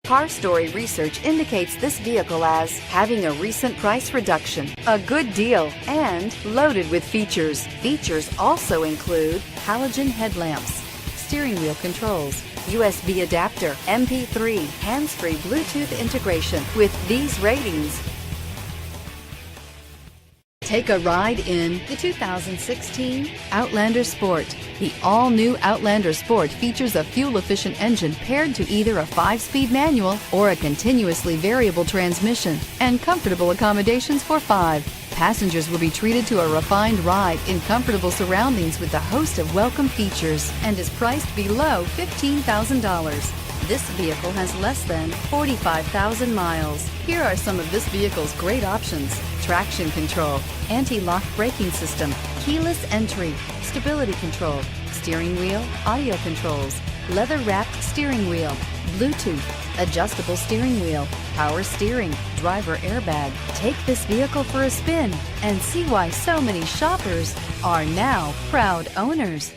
Car Story research indicates this vehicle as having a recent price reduction, a good deal, and loaded with features. Features also include halogen headlamps, steering wheel controls, USB adapter, MP3, hands-free Bluetooth integration. With these ratings, take a ride in the 2016 Outlander Sport. The all-new Outlander Sport features a fuel-efficient engine paired to either a 5-speed manual or a continuously variable transmission, and comfortable accommodations for 5. Passengers will be treated to a refined ride in comfortable surroundings with a host of welcome features, and is priced below $15,000. This vehicle has less than 45,000 miles. Here are some of this vehicle's great options: traction control, anti-lock braking system, keyless entry, stability control, steering wheel audio controls, leather-wrapped steering wheel, Bluetooth, adjustable steering wheel, power steering, driver airbag. Take this vehicle for a spin and see why so many shoppers are now proud owners.